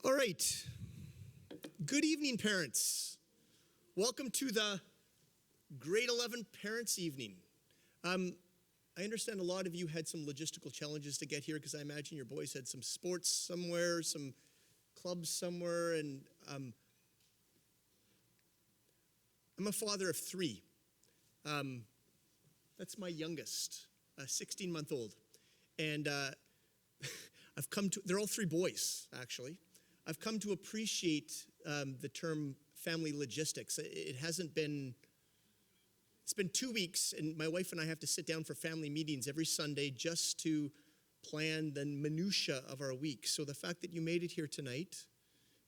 All right. Good evening, parents. Welcome to the Grade 11 Parents' Evening. I understand a lot of you had some logistical challenges to get here because I imagine your boys had some sports somewhere, some clubs somewhere, and I'm a father of three. That's my youngest, a 16-month-old. And I've come to, they're all three boys, actually. I've come to appreciate the term family logistics. It's been 2 weeks, and my wife and I have to sit down for family meetings every Sunday just to plan the minutia of our week. So the fact that you made it here tonight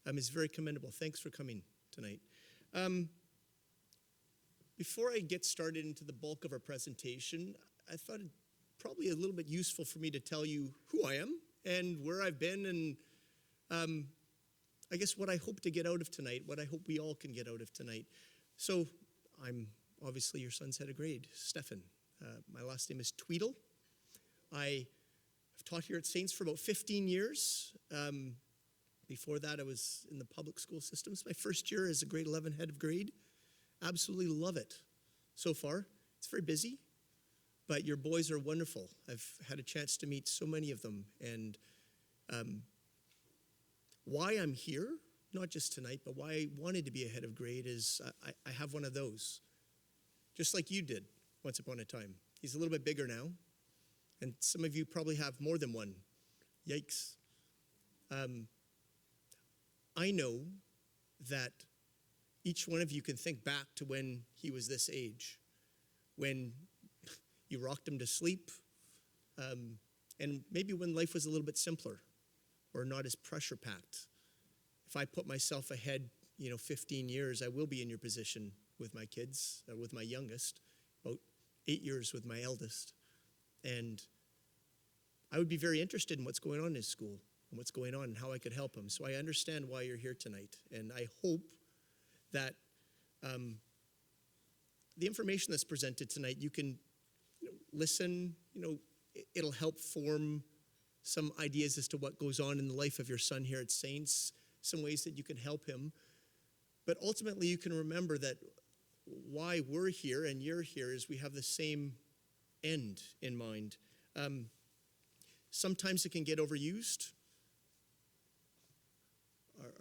is very commendable. Thanks for coming tonight. Before I get started into the bulk of our presentation, I thought it'd probably a little bit useful for me to tell you who I am and where I've been, and I guess what I hope to get out of tonight, what I hope we all can get out of tonight. So I'm obviously your son's head of grade, Stefan. My last name is Tweedle. I have taught here at Saints for about 15 years. Before that, I was in the public school systems. My first year as a grade 11 head of grade. Absolutely love it so far. It's very busy, but your boys are wonderful. I've had a chance to meet so many of them, and why I'm here, not just tonight, but why I wanted to be a head of grade is I have one of those, just like you did once upon a time. He's a little bit bigger now, and some of you probably have more than one. Yikes. I know that each one of you can think back to when he was this age, when you rocked him to sleep, and maybe when life was a little bit simpler or not as pressure-packed. If I put myself ahead, 15 years, I will be in your position with my kids, with my youngest, about 8 years with my eldest. And I would be very interested in what's going on in his school and what's going on and how I could help him. So I understand why you're here tonight. And I hope that the information that's presented tonight, you can listen, it'll help form some ideas as to what goes on in the life of your son here at Saints, some ways that you can help him. But ultimately, you can remember that why we're here and you're here is we have the same end in mind. Sometimes it can get overused.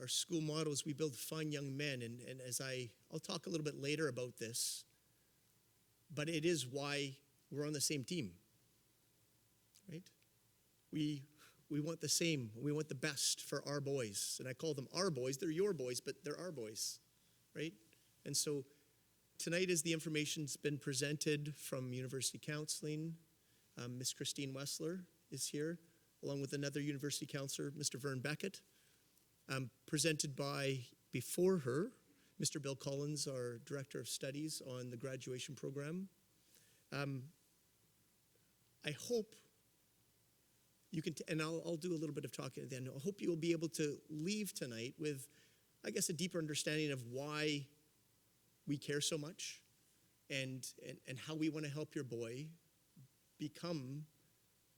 Our school motto is we build fine young men, and as I'll talk a little bit later about this, but it is why we're on the same team, right? We want the same. We want the best for our boys. And I call them our boys. They're your boys, but they're our boys, right? And so tonight, as the information's been presented from University Counseling, Miss Christine Wessler is here, along with another university counselor, Mr. Vern Beckett. Presented by, before her, Mr. Bill Collins, our Director of Studies on the graduation program. I hope you can, and I'll do a little bit of talking at the end. I hope you will be able to leave tonight with, I guess, a deeper understanding of why we care so much and how we want to help your boy become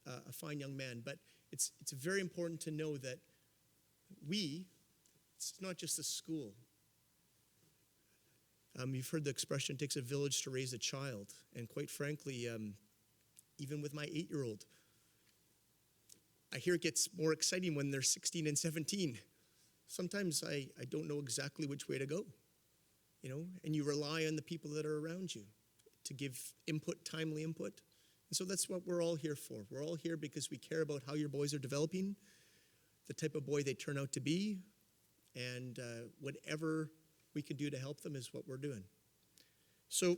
a fine young man. But it's very important to know that it's not just the school. You've heard the expression, it takes a village to raise a child. And quite frankly, even with my 8-year-old, I hear it gets more exciting when they're 16 and 17. Sometimes I don't know exactly which way to go, and you rely on the people that are around you to give input, timely input. And so that's what we're all here for. We're all here because we care about how your boys are developing, the type of boy they turn out to be, and whatever we can do to help them is what we're doing. So,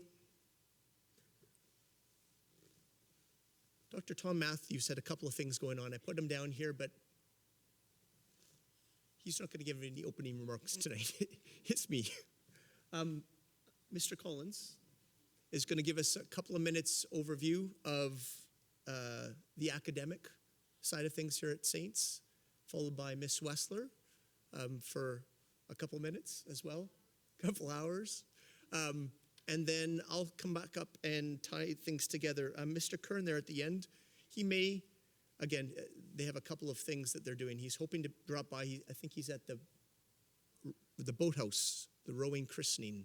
Dr. Tom Matthews had a couple of things going on. I put him down here, but he's not going to give any opening remarks tonight. It's me. Mr. Collins is going to give us a couple of minutes overview of the academic side of things here at Saints, followed by Miss Wessler for a couple of minutes as well, a couple hours. And then I'll come back up and tie things together. Mr. Kern there at the end, he may again, they have a couple of things that they're doing. He's hoping to drop by. I think he's at the boathouse, the rowing christening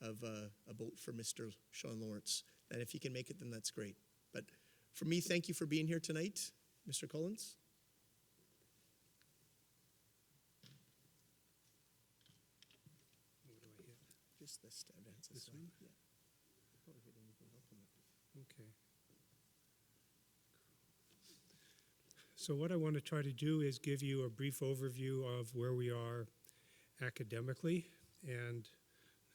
of a boat for Mr. Sean Lawrence. And if he can make it, then that's great. But for me, thank you for being here tonight, Mr. Collins. What do I hit? Just this to advance This one? Yeah. Oh, if you don't even welcome it. Okay. So what I want to try to do is give you a brief overview of where we are academically, and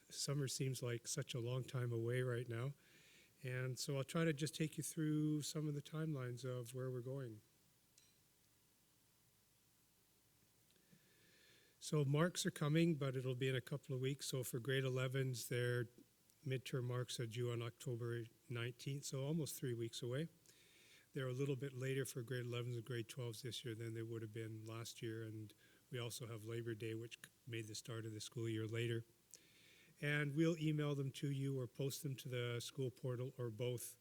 summer seems like such a long time away right now. And so I'll try to just take you through some of the timelines of where we're going. So marks are coming, but it'll be in a couple of weeks. So for grade 11s, their midterm marks are due on October 19th, so almost 3 weeks away. They're a little bit later for grade 11s and grade 12s this year than they would have been last year. And we also have Labor Day, which made the start of the school year later. And we'll email them to you or post them to the school portal or both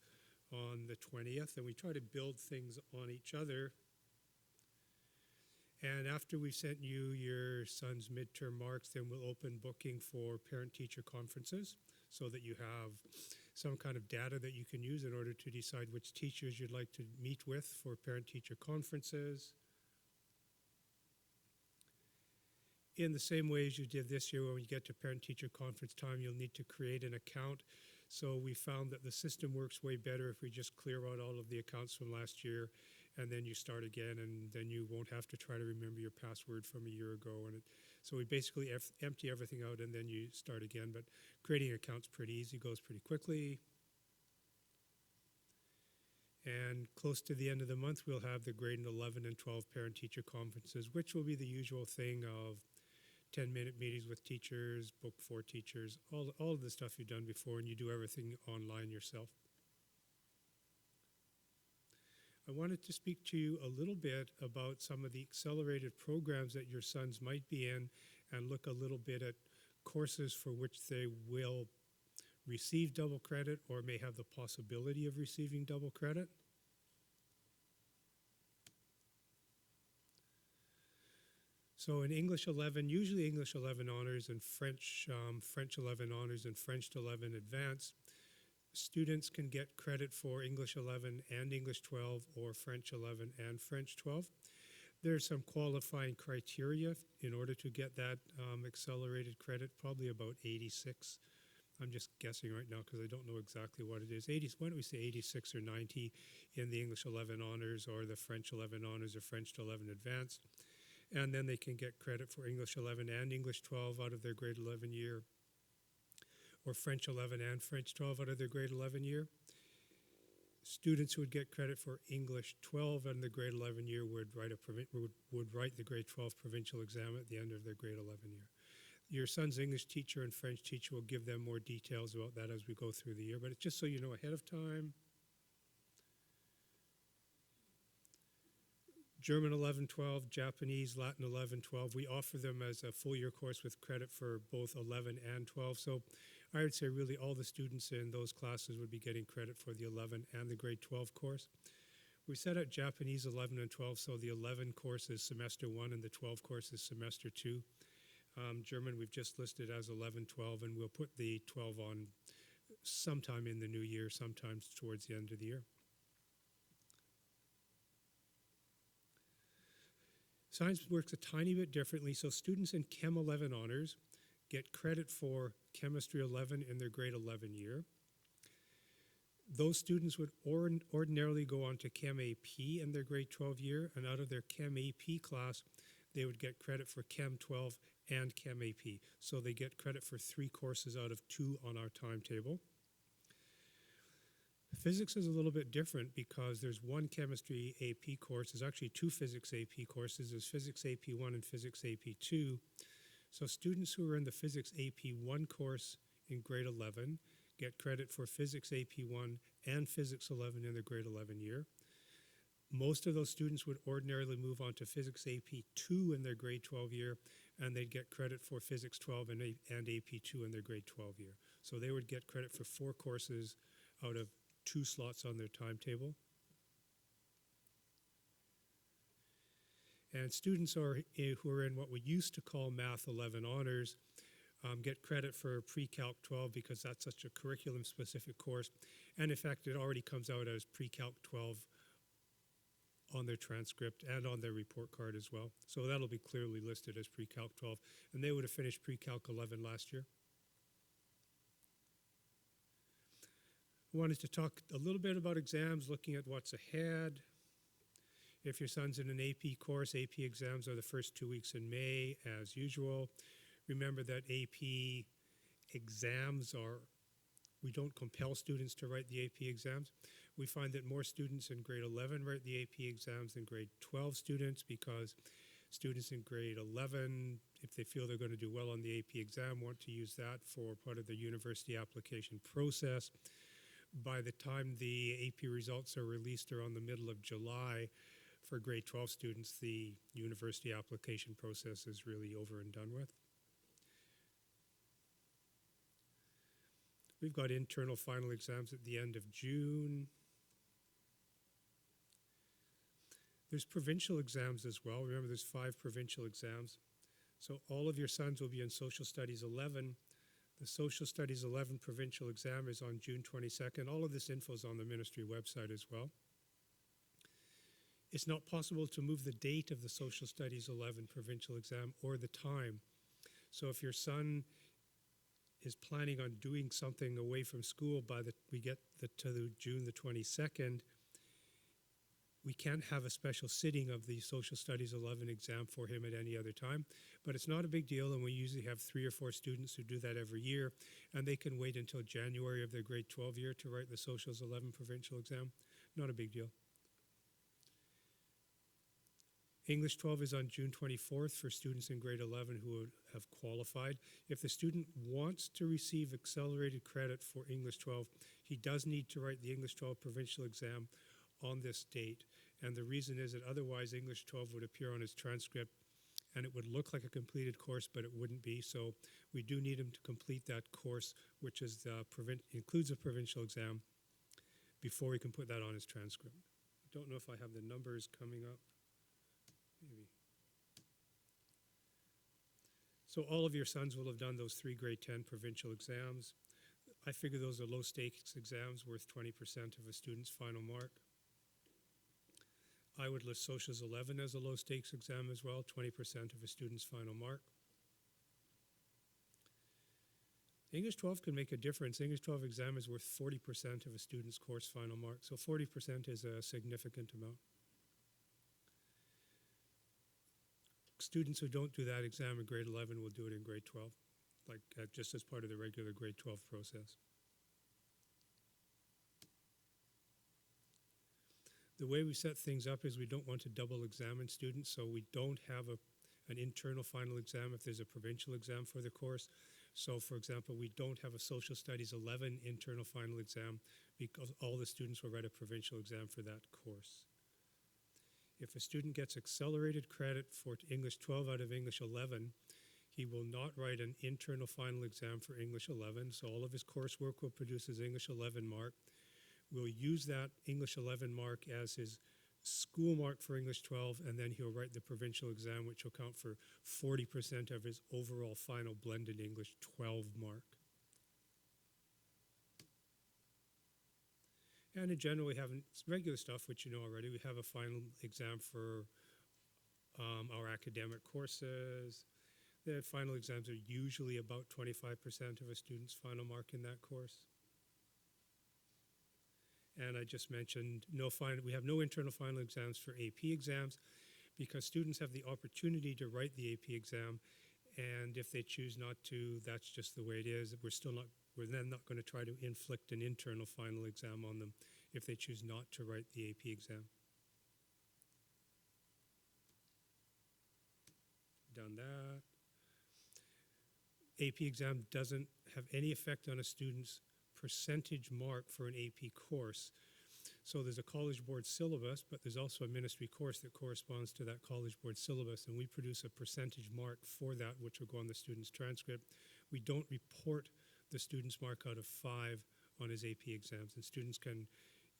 on the 20th. And we try to build things on each other. And after we've sent you your son's midterm marks, then we'll open booking for parent-teacher conferences so that you have some kind of data that you can use in order to decide which teachers you'd like to meet with for parent-teacher conferences. In the same way as you did this year, when you get to parent-teacher conference time, you'll need to create an account. So we found that the system works way better if we just clear out all of the accounts from last year, and then you start again, and then you won't have to try to remember your password from a year ago. So we basically empty everything out, and then you start again. But creating accounts pretty easy, goes pretty quickly. And close to the end of the month, we'll have the grade 11 and 12 parent-teacher conferences, which will be the usual thing of 10-minute meetings with teachers, book for teachers, all of the stuff you've done before, and you do everything online yourself. I wanted to speak to you a little bit about some of the accelerated programs that your sons might be in and look a little bit at courses for which they will receive double credit or may have the possibility of receiving double credit. So in English 11, usually English 11 honors and French 11 honors and French 11 advanced, students can get credit for English 11 and English 12 or French 11 and French 12. There's some qualifying criteria in order to get that accelerated credit, probably about 86. I'm just guessing right now because I don't know exactly what it is. 80, why don't we say 86 or 90 in the English 11 honors or the French 11 honors or French 11 advanced. And then they can get credit for English 11 and English 12 out of their grade 11 year, or French 11 and French 12 out of their grade 11 year. Students who would get credit for English 12 in the grade 11 year would write the grade 12 provincial exam at the end of their grade 11 year. Your son's English teacher and French teacher will give them more details about that as we go through the year, but it's just so you know ahead of time. German 11-12, Japanese, Latin 11-12, we offer them as a full year course with credit for both 11 and 12. So I would say really all the students in those classes would be getting credit for the 11 and the grade 12 course. We set out Japanese 11 and 12, so the 11 course is semester 1 and the 12 course is semester 2. German we've just listed as 11-12, and we'll put the 12 on sometime in the new year, sometimes towards the end of the year. Science works a tiny bit differently. So students in Chem 11 honors get credit for Chemistry 11 in their grade 11 year. Those students would ordinarily go on to Chem AP in their grade 12 year, and out of their Chem AP class, they would get credit for Chem 12 and Chem AP. So they get credit for 3 courses out of 2 on our timetable. Physics is a little bit different because there's one chemistry AP course. There's actually 2 physics AP courses. There's Physics AP 1 and Physics AP 2. So students who are in the Physics AP 1 course in grade 11 get credit for Physics AP 1 and Physics 11 in their grade 11 year. Most of those students would ordinarily move on to Physics AP 2 in their grade 12 year, and they'd get credit for Physics 12 and AP 2 in their grade 12 year. So they would get credit for 4 courses out of 2 slots on their timetable. And students who are in what we used to call Math 11 honors get credit for Pre-Calc 12 because that's such a curriculum-specific course. And in fact, it already comes out as Pre-Calc 12 on their transcript and on their report card as well. So that'll be clearly listed as Pre-Calc 12. And they would have finished Pre-Calc 11 last year. I wanted to talk a little bit about exams, looking at what's ahead. If your son's in an AP course, AP exams are the first 2 weeks in May, as usual. Remember that AP exams we don't compel students to write the AP exams. We find that more students in grade 11 write the AP exams than grade 12 students because students in grade 11, if they feel they're going to do well on the AP exam, want to use that for part of the university application process. By the time the AP results are released around the middle of July, for grade 12 students, the university application process is really over and done with. We've got internal final exams at the end of June. There's provincial exams as well. Remember, there's 5 provincial exams. So all of your sons will be in Social Studies 11. The Social Studies 11 provincial exam is on June 22nd. All of this info is on the ministry website as well. It's not possible to move the date of the Social Studies 11 provincial exam or the time. So if your son is planning on doing something away from school we get to June the 22nd, we can't have a special sitting of the Social Studies 11 exam for him at any other time, but it's not a big deal, and we usually have 3 or 4 students who do that every year, and they can wait until January of their grade 12 year to write the Socials 11 provincial exam. Not a big deal. English 12 is on June 24th for students in grade 11 who have qualified. If the student wants to receive accelerated credit for English 12, he does need to write the English 12 provincial exam on this date. And the reason is that otherwise English 12 would appear on his transcript and it would look like a completed course, but it wouldn't be. So we do need him to complete that course, which is includes a provincial exam, before he can put that on his transcript. I don't know if I have the numbers coming up. Maybe. So all of your sons will have done those 3 grade 10 provincial exams. I figure those are low stakes exams worth 20% of a student's final mark. I would list Socials 11 as a low stakes exam as well, 20% of a student's final mark. English 12 can make a difference. English 12 exam is worth 40% of a student's course final mark, so 40% is a significant amount. Students who don't do that exam in grade 11 will do it in grade 12, just as part of the regular grade 12 process. The way we set things up is we don't want to double examine students, so we don't have an internal final exam if there's a provincial exam for the course. So, for example, we don't have a Social Studies 11 internal final exam because all the students will write a provincial exam for that course. If a student gets accelerated credit for English 12 out of English 11, he will not write an internal final exam for English 11, so all of his coursework will produce his English 11 mark. We'll use that English 11 mark as his school mark for English 12, and then he'll write the provincial exam, which will count for 40% of his overall final blended English 12 mark. And in general, we have regular stuff, which you know already. We have a final exam for our academic courses. The final exams are usually about 25% of a student's final mark in that course. And I just mentioned we have no internal final exams for AP exams because students have the opportunity to write the AP exam, and if they choose not to, that's just the way it is. We're then not going to try to inflict an internal final exam on them if they choose not to write the AP exam. Done that. AP exam doesn't have any effect on a student's percentage mark for an AP course. So there's a College Board syllabus, but there's also a ministry course that corresponds to that College Board syllabus, and we produce a percentage mark for that, which will go on the student's transcript. We don't report the student's mark out of 5 on his AP exams, and students can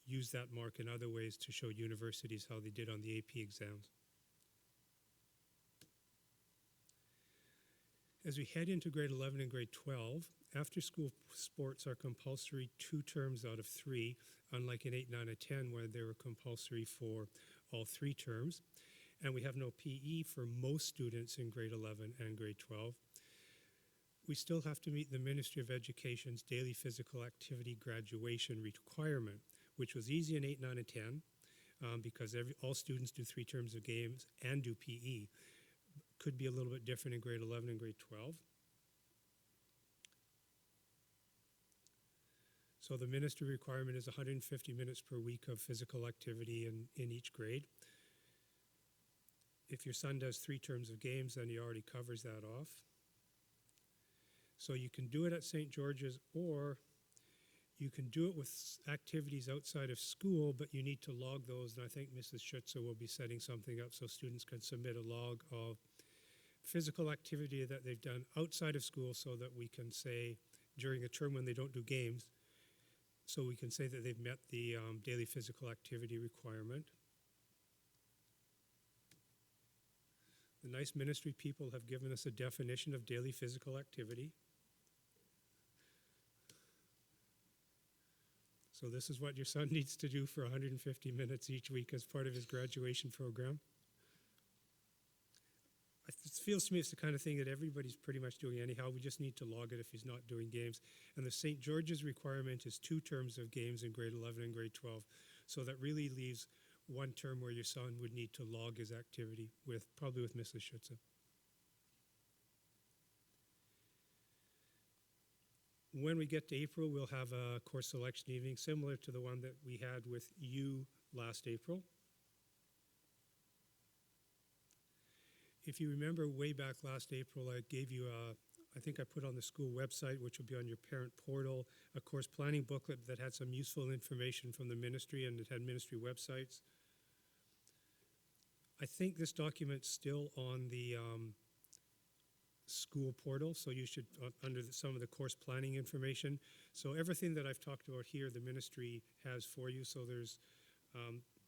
use that mark in other ways to show universities how they did on the AP exams. As we head into grade 11 and grade 12, after school sports are compulsory 2 terms out of 3, unlike in 8, 9, and 10 where they were compulsory for all 3 terms. And we have no PE for most students in grade 11 and grade 12. We still have to meet the Ministry of Education's daily physical activity graduation requirement, which was easy in 8, 9, and 10 because all students do 3 terms of games and do PE. Could be a little bit different in grade 11 and grade 12. So the ministry requirement is 150 minutes per week of physical activity in each grade. If your son does 3 terms of games, then he already covers that off. So you can do it at St. George's, or you can do it with activities outside of school, but you need to log those, and I think Mrs. Schutzer will be setting something up so students can submit a log of physical activity that they've done outside of school so that we can say during a term when they don't do games, so we can say that they've met the daily physical activity requirement. The nice ministry people have given us a definition of daily physical activity. So this is what your son needs to do for 150 minutes each week as part of his graduation program. It feels to me it's the kind of thing that everybody's pretty much doing anyhow. We just need to log it if he's not doing games. And the St. George's requirement is 2 terms of games in grade 11 and grade 12. So that really leaves 1 term where your son would need to log his activity probably with Mrs. Schutzer. When we get to April, we'll have a course selection evening similar to the one that we had with you last April. If you remember way back last April, I gave you I think I put on the school website, which will be on your parent portal, a course planning booklet that had some useful information from the ministry, and it had ministry websites. I think this document's still on the school portal, so you should, under some of the course planning information. So everything that I've talked about here, the ministry has for you, so there's,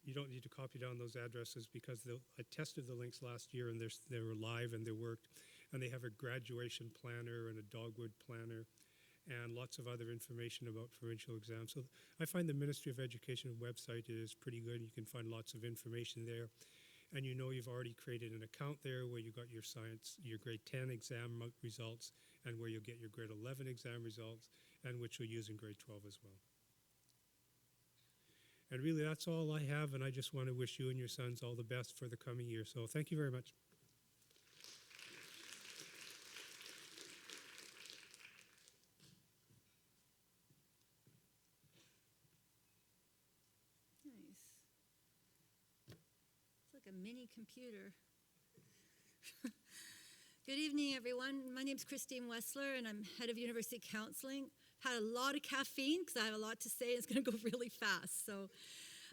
you don't need to copy down those addresses because I tested the links last year and they were live and they worked. And they have a graduation planner and a dogwood planner and lots of other information about provincial exams. So I find the Ministry of Education website is pretty good. You can find lots of information there. And you know you've already created an account there where you got your science, your grade 10 exam results, and where you'll get your grade 11 exam results, and which you'll use in grade 12 as well. And really that's all I have, and I just want to wish you and your sons all the best for the coming year. So thank you very much. A mini computer. Good evening, everyone. My name is Christine Wessler, and I'm head of university counseling. Had a lot of caffeine because I have a lot to say. It's going to go really fast. So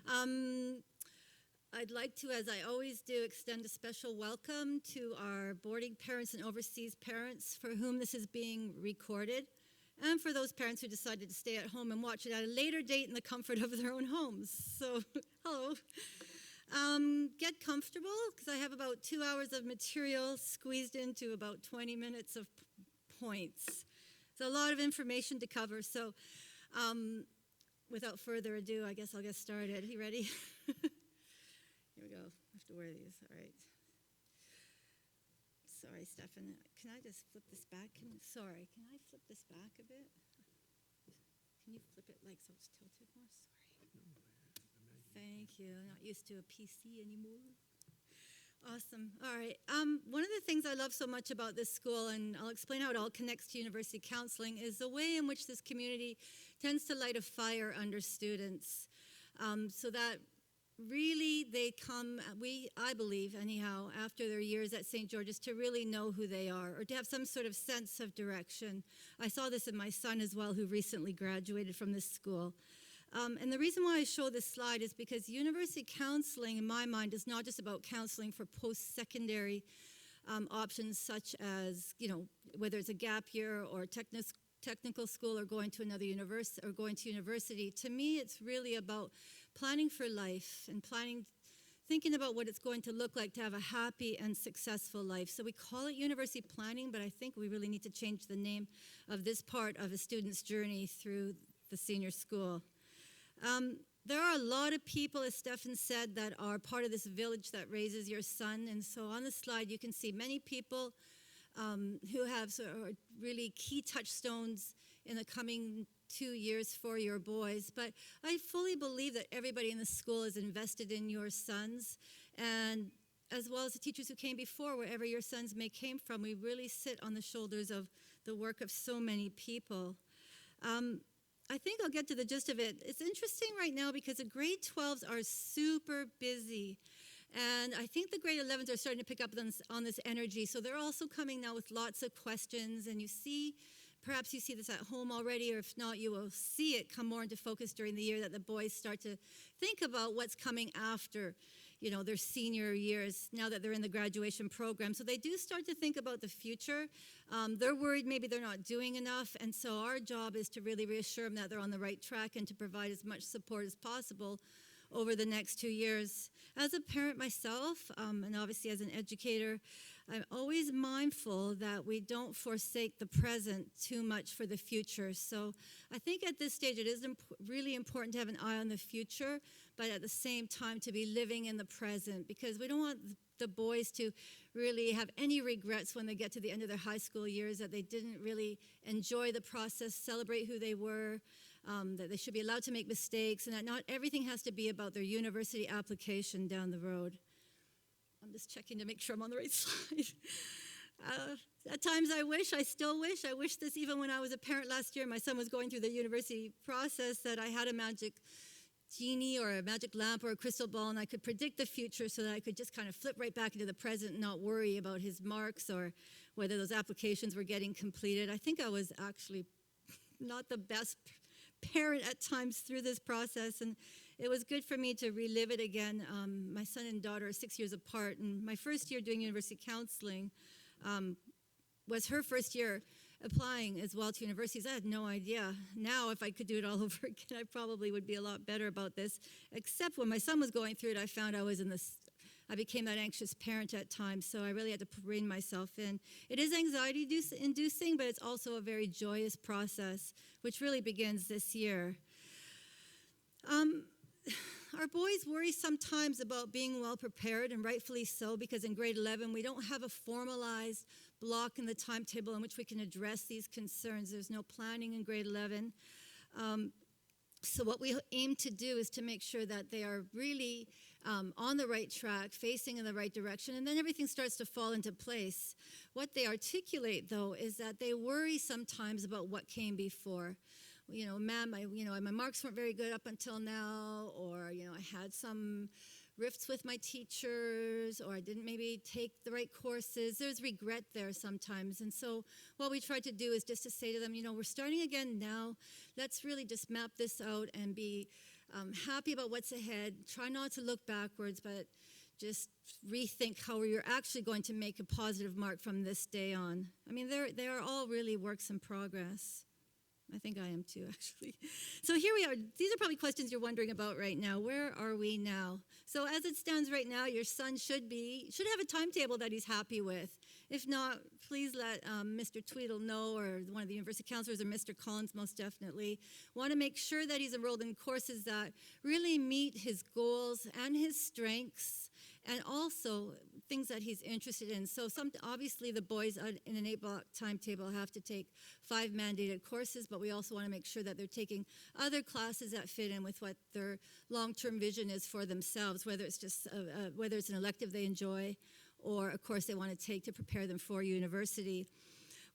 I'd like to, as I always do, extend a special welcome to our boarding parents and overseas parents for whom this is being recorded, and for those parents who decided to stay at home and watch it at a later date in the comfort of their own homes. So, hello. Get comfortable, because I have about 2 hours of material squeezed into about 20 minutes of points. It's a lot of information to cover, so without further ado, I guess I'll get started. You ready? Here we go. I have to wear these. All right. Sorry, Stefan. Can I just flip this back? Can I flip this back a bit? Can you flip it like so it's tilted more? Sorry. Thank you. I'm not used to a PC anymore. Awesome. All right. One of the things I love so much about this school, and I'll explain how it all connects to university counseling, is the way in which this community tends to light a fire under students, so that really they come, I believe anyhow, after their years at St. George's to really know who they are or to have some sort of sense of direction. I saw this in my son as well, who recently graduated from this school. And the reason why I show this slide is because university counseling, in my mind, is not just about counseling for post-secondary options such as, whether it's a gap year or technical school or going to another university or going to university. To me, it's really about planning for life and planning thinking about what it's going to look like to have a happy and successful life. So we call it university planning, but I think we really need to change the name of this part of a student's journey through the senior school. There are a lot of people, as Stefan said, that are part of this village that raises your son. And so on the slide, you can see many people who have sort of really key touchstones in the coming 2 years for your boys. But I fully believe that everybody in the school is invested in your sons, and as well as the teachers who came before, wherever your sons may came from. We really sit on the shoulders of the work of so many people. I think I'll get to the gist of it. It's interesting right now because the grade 12s are super busy. And I think the grade 11s are starting to pick up on this energy. So they're also coming now with lots of questions. And perhaps you see this at home already, or if not, you will see it come more into focus during the year, that the boys start to think about what's coming after, their senior years, now that they're in the graduation program. So they do start to think about the future. They're worried maybe they're not doing enough. And so our job is to really reassure them that they're on the right track and to provide as much support as possible over the next 2 years. As a parent myself, and obviously as an educator, I'm always mindful that we don't forsake the present too much for the future. So I think at this stage it is really important to have an eye on the future, but at the same time to be living in the present, because we don't want the boys to really have any regrets when they get to the end of their high school years, that they didn't really enjoy the process, celebrate who they were, that they should be allowed to make mistakes, and that not everything has to be about their university application down the road. I'm just checking to make sure I'm on the right slide. At times I wish this even when I was a parent last year, my son was going through the university process, that I had a magic genie or a magic lamp or a crystal ball, and I could predict the future so that I could just kind of flip right back into the present and not worry about his marks or whether those applications were getting completed. I think I was actually not the best parent at times through this process, and it was good for me to relive it again. My son and daughter are 6 years apart, and my first year doing university counseling was her first year applying as well to universities. I had no idea. Now, if I could do it all over again, I probably would be a lot better about this, except when my son was going through it, I found I became that anxious parent at times, so I really had to rein myself in. It is anxiety-inducing, but it's also a very joyous process, which really begins this year. Our boys worry sometimes about being well prepared, and rightfully so, because in grade 11 we don't have a formalized block in the timetable in which we can address these concerns. There's no planning in grade 11. So what we aim to do is to make sure that they are really on the right track, facing in the right direction, and then everything starts to fall into place. What they articulate, though, is that they worry sometimes about what came before. Ma'am, my marks weren't very good up until now, or, I had some rifts with my teachers, or I didn't maybe take the right courses. There's regret there sometimes. And so what we try to do is just to say to them, we're starting again now. Let's really just map this out and be happy about what's ahead. Try not to look backwards, but just rethink how you're actually going to make a positive mark from this day on. I mean, they are all really works in progress. I think I am too, actually. So here we are. These are probably questions you're wondering about right now. Where are we now? So as it stands right now, your son should have a timetable that he's happy with. If not, please let Mr. Tweedle know, or one of the university counselors, or Mr. Collins most definitely. Want to make sure that he's enrolled in courses that really meet his goals and his strengths, and also things that he's interested in. So obviously the boys in an 8-block timetable have to take 5 mandated courses, but we also want to make sure that they're taking other classes that fit in with what their long-term vision is for themselves, whether it's an elective they enjoy or a course they want to take to prepare them for university.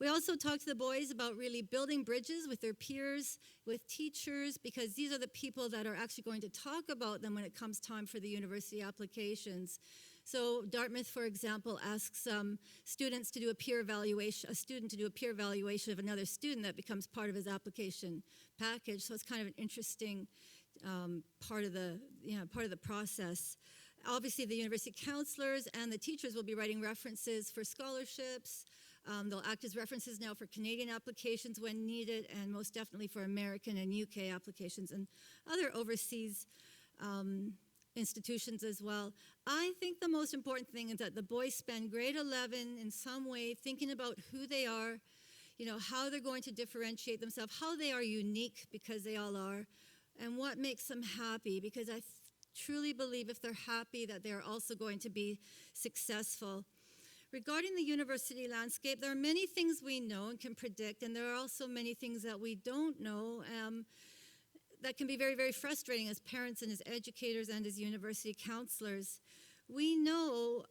We also talk to the boys about really building bridges with their peers, with teachers, because these are the people that are actually going to talk about them when it comes time for the university applications. So Dartmouth, for example, asks students to do a peer evaluation, a student to do a peer evaluation of another student that becomes part of his application package. So it's kind of an interesting part of the process. Obviously, the university counselors and the teachers will be writing references for scholarships. They'll act as references now for Canadian applications when needed, and most definitely for American and UK applications and other overseas institutions as well. I think the most important thing is that the boys spend grade 11 in some way thinking about who they are, you know, how they're going to differentiate themselves, how they are unique, because they all are, and what makes them happy, because I truly believe if they're happy that they're also going to be successful. Regarding the university landscape, there are many things we know and can predict, and there are also many things that we don't know that can be very, very frustrating as parents and as educators and as university counselors. We know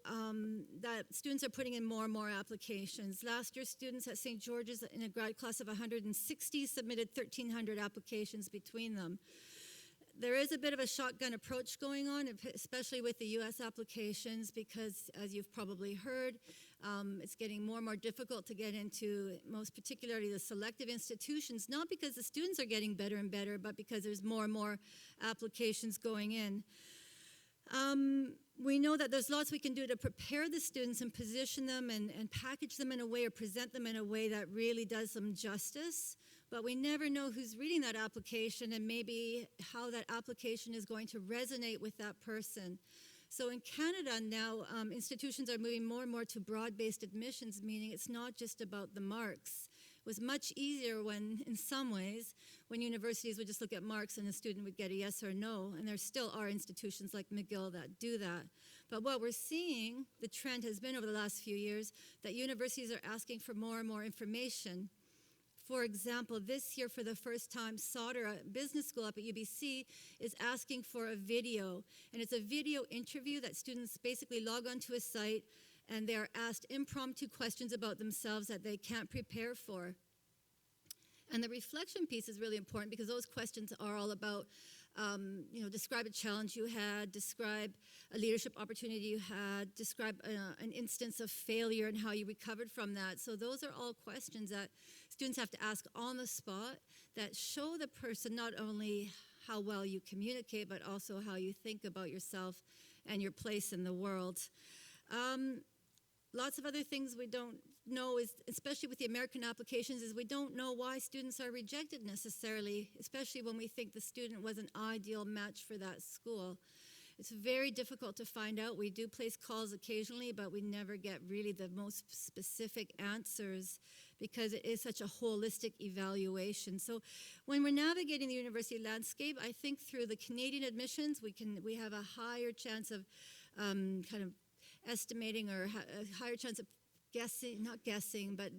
that students are putting in more and more applications. Last year, students at St. George's in a grad class of 160 submitted 1,300 applications between them. There is a bit of a shotgun approach going on, especially with the U.S. applications, because as you've probably heard, it's getting more and more difficult to get into, most particularly the selective institutions, not because the students are getting better and better, but because there's more and more applications going in. We know that there's lots we can do to prepare the students and position them and package them in a way or present them in a way that really does them justice. But we never know who's reading that application and maybe how that application is going to resonate with that person. So in Canada now, institutions are moving more and more to broad-based admissions, meaning it's not just about the marks. It was much easier when, in some ways, when universities would just look at marks and a student would get a yes or no, and there still are institutions like McGill that do that. But what we're seeing, the trend has been over the last few years, that universities are asking for more and more information. For example, this year for the first time, Sauder, a business school up at UBC, is asking for a video. And it's a video interview that students basically log onto a site and they're asked impromptu questions about themselves that they can't prepare for. And the reflection piece is really important because those questions are all about, describe a challenge you had, describe a leadership opportunity you had, describe an instance of failure and how you recovered from that. So those are all questions that students have to ask on the spot that show the person not only how well you communicate, but also how you think about yourself and your place in the world. Lots of other things we don't know, is, especially with the American applications, is we don't know why students are rejected necessarily, especially when we think the student was an ideal match for that school. It's very difficult to find out. We do place calls occasionally, but we never get really the most specific answers because it is such a holistic evaluation. So when we're navigating the university landscape, I think through the Canadian admissions, we have a higher chance of kind of estimating or a higher chance of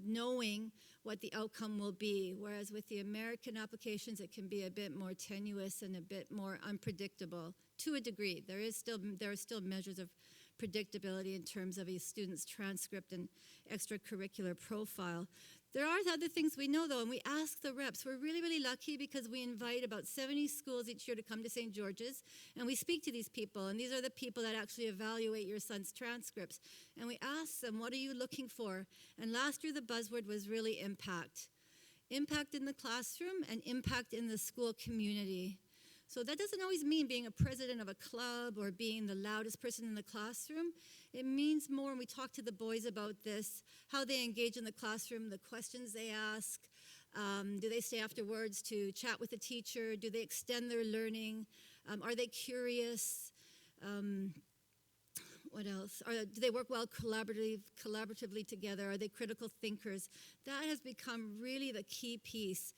knowing what the outcome will be. Whereas with the American applications, it can be a bit more tenuous and a bit more unpredictable to a degree. There are still measures of predictability in terms of a student's transcript and extracurricular profile. There are other things we know, though, and we ask the reps. We're really, really lucky because we invite about 70 schools each year to come to St. George's, and we speak to these people, and these are the people that actually evaluate your son's transcripts. And we ask them, what are you looking for? And last year, the buzzword was really impact. Impact in the classroom and impact in the school community. So that doesn't always mean being a president of a club or being the loudest person in the classroom. It means more, and we talk to the boys about this, how they engage in the classroom, the questions they ask. Do they stay afterwards to chat with the teacher? Do they extend their learning? Are they curious? What else? Do they work well collaboratively together? Are they critical thinkers? That has become really the key piece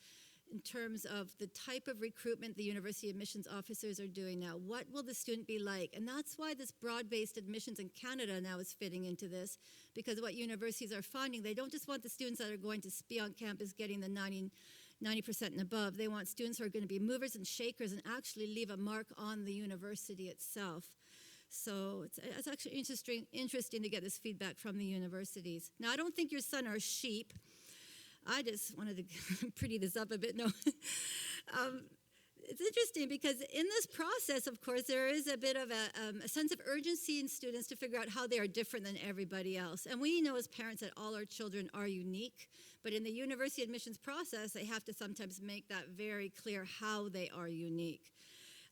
in terms of the type of recruitment the university admissions officers are doing now. What will the student be like? And that's why this broad-based admissions in Canada now is fitting into this, because what universities are finding, they don't just want the students that are going to be on campus getting the 90% and above. They want students who are going to be movers and shakers and actually leave a mark on the university itself. So it's actually interesting to get this feedback from the universities. Now, I don't think your son are sheep. I just wanted to pretty this up a bit. No, it's interesting because in this process, of course, there is a bit of a sense of urgency in students to figure out how they are different than everybody else. And we know as parents that all our children are unique, but in the university admissions process, they have to sometimes make that very clear how they are unique.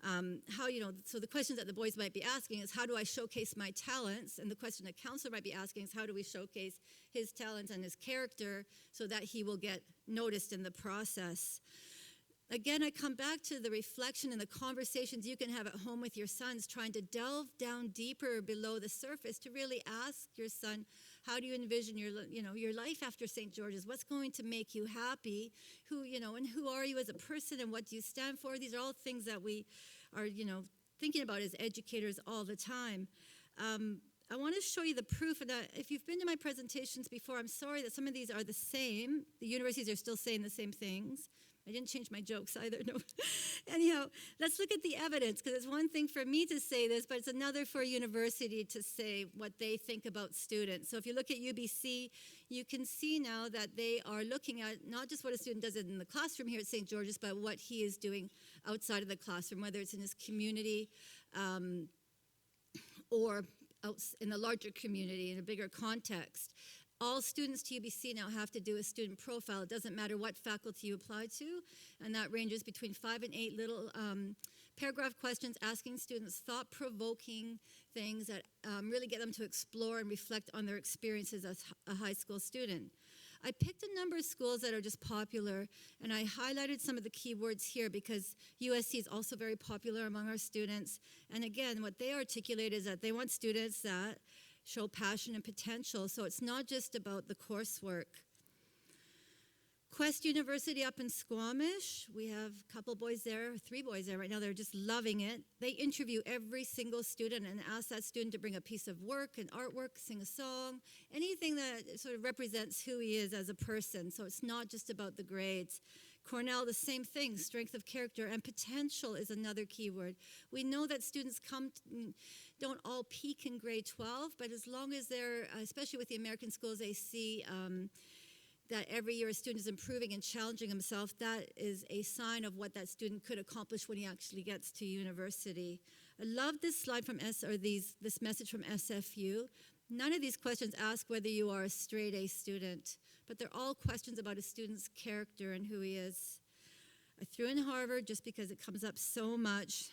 So the questions that the boys might be asking is, how do I showcase my talents? And the question a counselor might be asking is, how do we showcase his talents and his character so that he will get noticed in the process? Again, I come back to the reflection and the conversations you can have at home with your sons, trying to delve down deeper below the surface to really ask your son, how do you envision your life after St. George's? What's going to make you happy? And who are you as a person, and what do you stand for? These are all things that we are, thinking about as educators all the time. I want to show you the proof, and if you've been to my presentations before, I'm sorry that some of these are the same. The universities are still saying the same things. I didn't change my jokes either, no. Anyhow, let's look at the evidence, because it's one thing for me to say this, but it's another for a university to say what they think about students. So if you look at UBC, you can see now that they are looking at not just what a student does in the classroom here at St. George's, but what he is doing outside of the classroom, whether it's in his community or out in the larger community in a bigger context. All students to UBC now have to do a student profile. It doesn't matter what faculty you apply to, and that ranges between 5 and 8 little paragraph questions asking students thought-provoking things that really get them to explore and reflect on their experiences as a high school student. I picked a number of schools that are just popular, and I highlighted some of the keywords here because USC is also very popular among our students. And again, what they articulate is that they want students that show passion and potential, so it's not just about the coursework. Quest University up in Squamish, we have a couple boys there, 3 boys there right now, they're just loving it. They interview every single student and ask that student to bring a piece of work, an artwork, sing a song, anything that sort of represents who he is as a person, so it's not just about the grades. Cornell, the same thing, strength of character, and potential is another keyword. We know that students don't all peak in grade 12, but as long as they're, especially with the American schools, they see that every year a student is improving and challenging himself, that is a sign of what that student could accomplish when he actually gets to university. I love this slide from this message from SFU. None of these questions ask whether you are a straight A student, but they're all questions about a student's character and who he is. I threw in Harvard just because it comes up so much,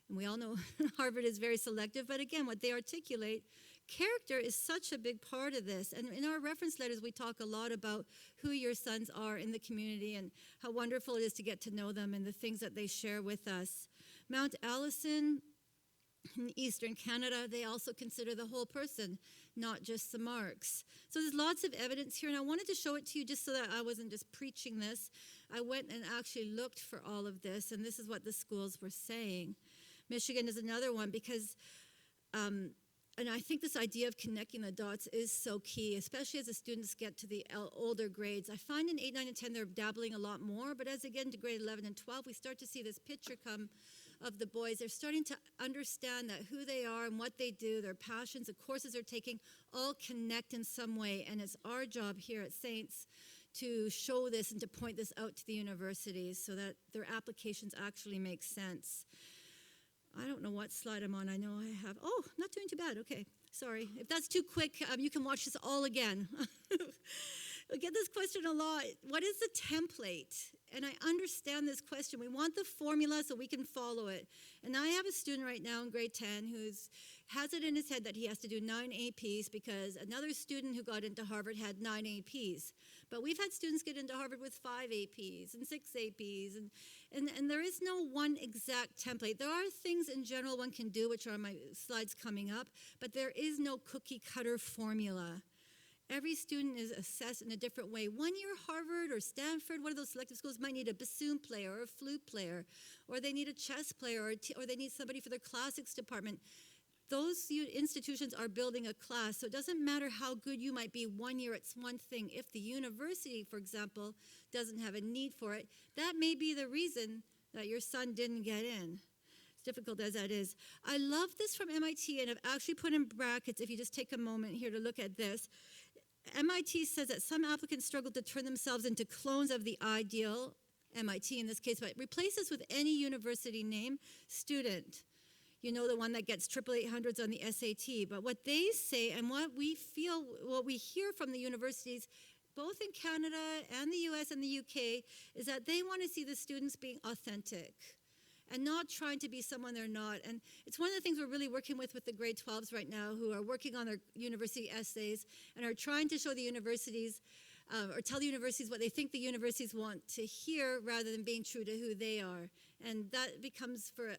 and we all know Harvard is very selective, but again, what they articulate, character is such a big part of this. And in our reference letters, we talk a lot about who your sons are in the community and how wonderful it is to get to know them and the things that they share with us. Mount Allison, in Eastern Canada, they also consider the whole person, not just the marks. So there's lots of evidence here, and I wanted to show it to you just so that I wasn't just preaching this. I went and actually looked for all of this, and this is what the schools were saying. Michigan is another one because, and I think this idea of connecting the dots is so key, especially as the students get to the older grades. I find in 8, 9, and 10 they're dabbling a lot more, but as they get into grade 11 and 12, we start to see this picture come of the boys. They're starting to understand that who they are and what they do, their passions, the courses they're taking, all connect in some way. And it's our job here at Saints to show this and to point this out to the universities so that their applications actually make sense. I don't know what slide I'm on. I know I have, oh, not doing too bad. Okay, sorry. If that's too quick, you can watch this all again. I get this question a lot. What is the template? And I understand this question. We want the formula so we can follow it. And I have a student right now in grade 10 who has it in his head that he has to do 9 APs because another student who got into Harvard had 9 APs. But we've had students get into Harvard with 5 APs and 6 APs. And there is no one exact template. There are things in general one can do, which are my slides coming up, but there is no cookie cutter formula. Every student is assessed in a different way. 1 year Harvard or Stanford, one of those selective schools, might need a bassoon player or a flute player, or they need a chess player, or they need somebody for their classics department. Those institutions are building a class, so it doesn't matter how good you might be 1 year, it's one thing. If the university, for example, doesn't have a need for it, that may be the reason that your son didn't get in. As difficult as that is. I love this from MIT, and I've actually put in brackets, if you just take a moment here to look at this. MIT says that some applicants struggle to turn themselves into clones of the ideal, MIT in this case, but replace this with any university name, student. You know, the one that gets 88800s on the SAT. But what they say and what we feel, what we hear from the universities, both in Canada and the US and the UK, is that they want to see the students being authentic and not trying to be someone they're not. And it's one of the things we're really working with the grade 12s right now who are working on their university essays and are trying to show the universities or tell the universities what they think the universities want to hear rather than being true to who they are. And that becomes, for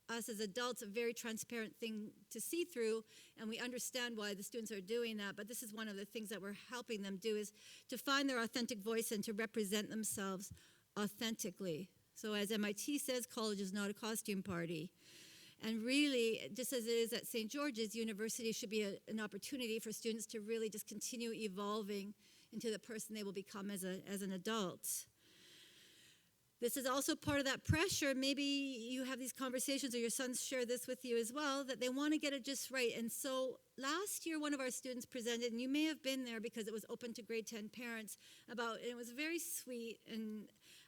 us as adults, a very transparent thing to see through, and we understand why the students are doing that. But this is one of the things that we're helping them do, is to find their authentic voice and to represent themselves authentically. So as MIT says, college is not a costume party. And really, just as it is at St. George's, university should be an opportunity for students to really just continue evolving into the person they will become as an adult. This is also part of that pressure. Maybe you have these conversations, or your sons share this with you as well, that they want to get it just right. And so last year, one of our students presented, and you may have been there because it was open to grade 10 parents, and it was very sweet, and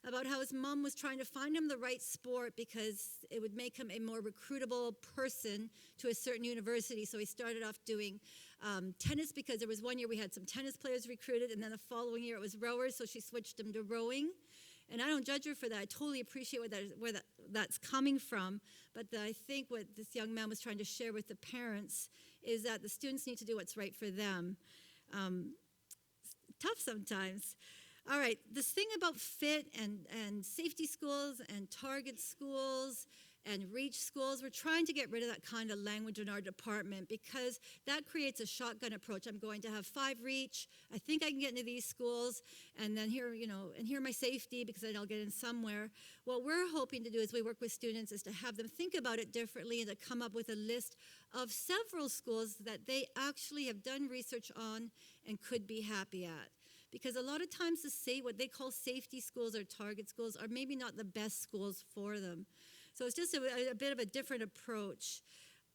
about how his mom was trying to find him the right sport because it would make him a more recruitable person to a certain university. So he started off doing tennis, because there was one year we had some tennis players recruited, and then the following year it was rowers, so she switched him to rowing. And I don't judge her for that. I totally appreciate where that's coming from. But I think what this young man was trying to share with the parents is that the students need to do what's right for them. Tough sometimes. All right, this thing about fit and safety schools and target schools and reach schools, we're trying to get rid of that kind of language in our department, because that creates a shotgun approach. I'm going to have 5 reach. I think I can get into these schools, and then here, and here my safety, because then I'll get in somewhere. What we're hoping to do as we work with students is to have them think about it differently and to come up with a list of several schools that they actually have done research on and could be happy at. Because a lot of times what they call safety schools or target schools are maybe not the best schools for them. So it's just a bit of a different approach.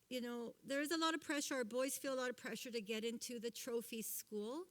There is a lot of pressure. Our boys feel a lot of pressure to get into the trophy school.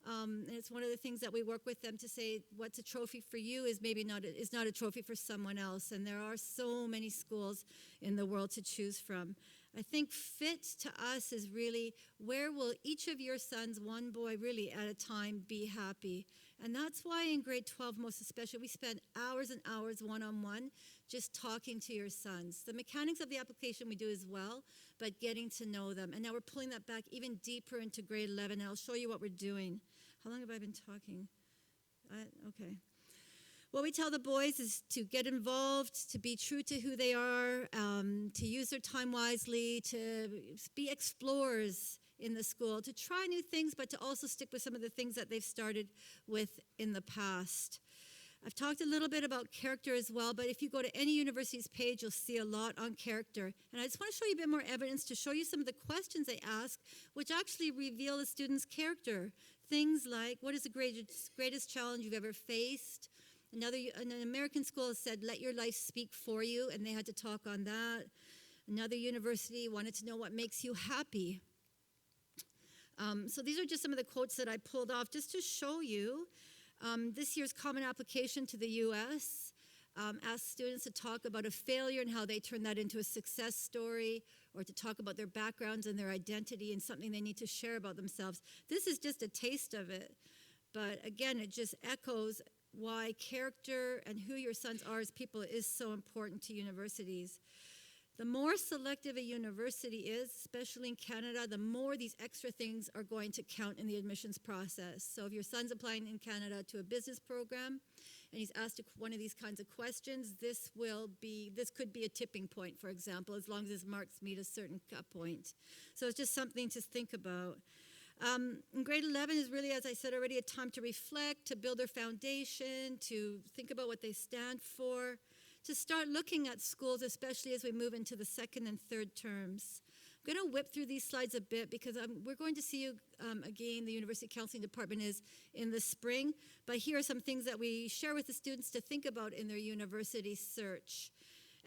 And it's one of the things that we work with them to say, what's a trophy for you is maybe not a trophy for someone else. And there are so many schools in the world to choose from. I think fit to us is really, where will each of your sons, one boy really at a time, be happy? And that's why in grade 12 most especially, we spend hours and hours one-on-one just talking to your sons. The mechanics of the application we do as well, but getting to know them. And now we're pulling that back even deeper into grade 11, and I'll show you what we're doing. How long have I been talking? Okay. What we tell the boys is to get involved, to be true to who they are, to use their time wisely, to be explorers in the school, to try new things, but to also stick with some of the things that they've started with in the past. I've talked a little bit about character as well, but if you go to any university's page, you'll see a lot on character. And I just want to show you a bit more evidence to show you some of the questions they ask, which actually reveal the student's character. Things like, what is the greatest challenge you've ever faced? An American school said, let your life speak for you, and they had to talk on that. Another university wanted to know what makes you happy. So these are just some of the quotes that I pulled off just to show you. This year's Common Application to the U.S. Asked students to talk about a failure and how they turn that into a success story, or to talk about their backgrounds and their identity and something they need to share about themselves. This is just a taste of it. But again, it just echoes why character and who your sons are as people is so important to universities. The more selective a university is, especially in Canada, the more these extra things are going to count in the admissions process. So if your son's applying in Canada to a business program and he's asked one of these kinds of questions, this could be a tipping point, for example, as long as his marks meet a certain cut point. So it's just something to think about. In grade 11 is really, as I said already, a time to reflect, to build their foundation, to think about what they stand for, to start looking at schools, especially as we move into the second and third terms. I'm going to whip through these slides a bit because we're going to see you again, the University Counseling Department is in the spring, but here are some things that we share with the students to think about in their university search.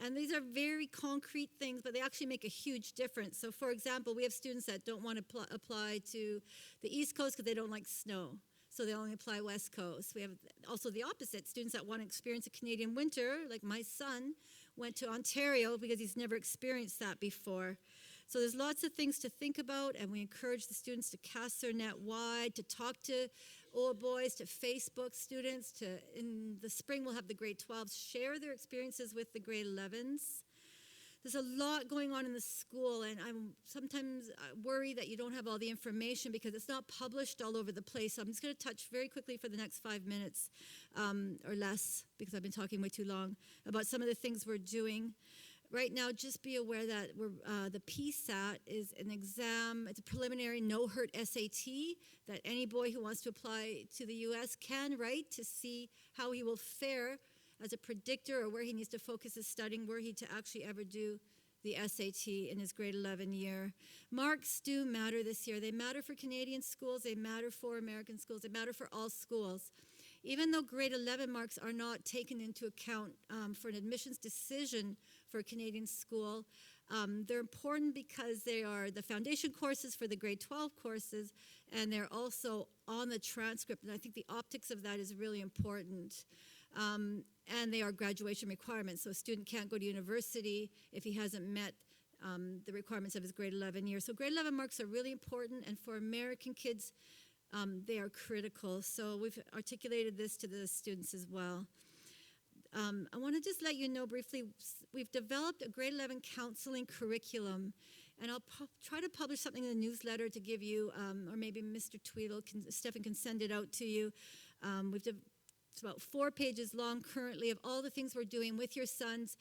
And these are very concrete things, but they actually make a huge difference. So for example, we have students that don't want to apply to the East Coast because they don't like snow. So they only apply West Coast. We have also the opposite, students that want to experience a Canadian winter, like my son went to Ontario because he's never experienced that before. So there's lots of things to think about, and we encourage the students to cast their net wide, to talk to old boys, to Facebook students, in the spring we'll have the grade 12s share their experiences with the grade 11s. there's a lot going on in the school, and I'm sometimes worry that you don't have all the information because it's not published all over the place. So I'm just going to touch very quickly for the next 5 minutes or less, because I've been talking way too long, about some of the things we're doing. Right now, just be aware that the PSAT is an exam. It's a preliminary no-hurt SAT that any boy who wants to apply to the U.S. can write to see how he will fare as a predictor, or where he needs to focus his studying, were he to actually ever do the SAT in his grade 11 year. Marks do matter this year. They matter for Canadian schools. They matter for American schools. They matter for all schools. Even though grade 11 marks are not taken into account for an admissions decision for a Canadian school, they're important because they are the foundation courses for the grade 12 courses, and they're also on the transcript, and I think the optics of that is really important. And they are graduation requirements, so a student can't go to university if he hasn't met the requirements of his grade 11 year. So grade 11 marks are really important, and for American kids, they are critical. So we've articulated this to the students as well. I want to just let you know briefly, we've developed a grade 11 counseling curriculum, and I'll try to publish something in the newsletter to give you, or maybe Mr. Tweedle, Stefan can send it out to you. It's about 4 pages long currently of all the things we're doing with your sons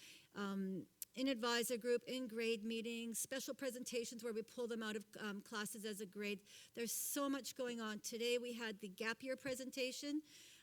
in advisor group, in grade meetings, special presentations where we pull them out of classes as a grade. There's so much going on. Today we had the gap year presentation.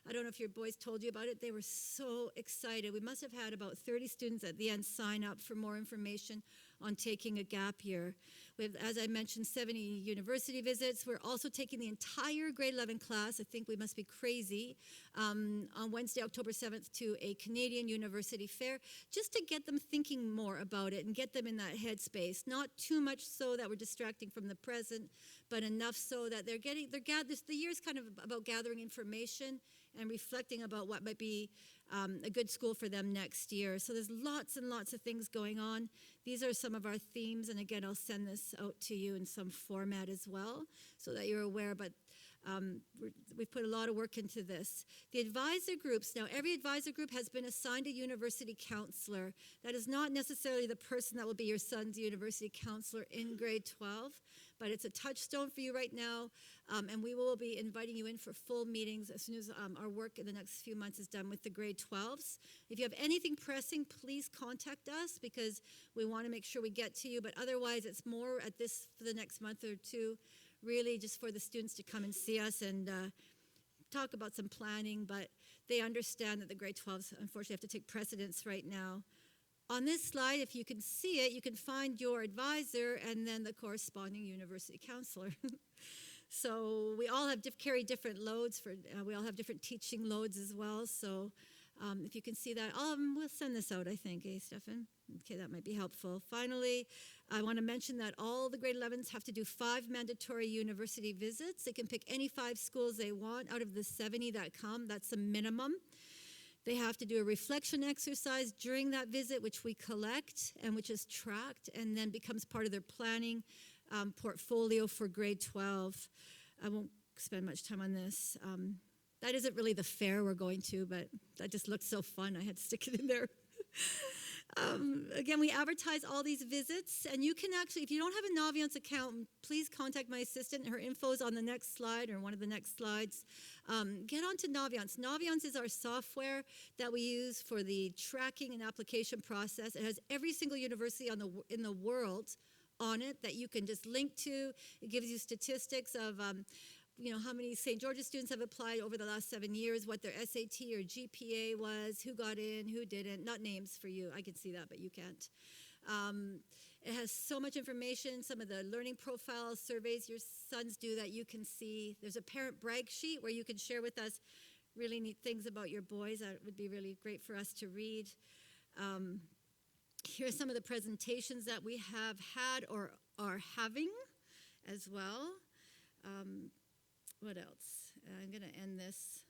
I don't know if your boys told you about it. They were so excited. We must have had about 30 students at the end sign up for more information on taking a gap year. We have, as I mentioned, 70 university visits. We're also taking the entire grade 11 class, I think we must be crazy, on Wednesday, October 7th to a Canadian university fair, just to get them thinking more about it and get them in that headspace. Not too much so that we're distracting from the present, but enough so that the year's kind of about gathering information and reflecting about what might be a good school for them next year. So there's lots and lots of things going on. These are some of our themes, and again, I'll send this out to you in some format as well so that you're aware, but we've put a lot of work into this. The advisor groups, now every advisor group has been assigned a university counselor. That is not necessarily the person that will be your son's university counselor in grade 12, but it's a touchstone for you right now, and we will be inviting you in for full meetings as soon as our work in the next few months is done with the grade 12s. If you have anything pressing, please contact us because we want to make sure we get to you, but otherwise it's more at this for the next month or two, really just for the students to come and see us and talk about some planning, but they understand that the grade 12s unfortunately have to take precedence right now. On this slide, if you can see it, you can find your advisor and then the corresponding university counselor. So we all have carry different loads. We all have different teaching loads as well. So if you can see that, we'll send this out, I think, Stefan? Okay, that might be helpful. Finally, I want to mention that all the grade 11s have to do 5 mandatory university visits. They can pick any 5 schools they want out of the 70 that come. That's the minimum. They have to do a reflection exercise during that visit, which we collect and which is tracked and then becomes part of their planning portfolio for grade 12. I won't spend much time on this. That isn't really the fair we're going to, but that just looked so fun. I had to stick it in there. Again, we advertise all these visits, and you can actually, if you don't have a Naviance account, please contact my assistant. Her info is on the next slide or one of the next slides. Get onto Naviance. Naviance is our software that we use for the tracking and application process. It has every single university in the world on it that you can just link to. It gives you statistics of how many St. George's students have applied over the last 7 years, what their SAT or GPA was, who got in, who didn't. Not names for you. I can see that, but you can't. It has so much information, some of the learning profiles, surveys your sons do that you can see. There's a parent brag sheet where you can share with us really neat things about your boys. That would be really great for us to read. Here are some of the presentations that we have had or are having as well. What else? I'm going to end this.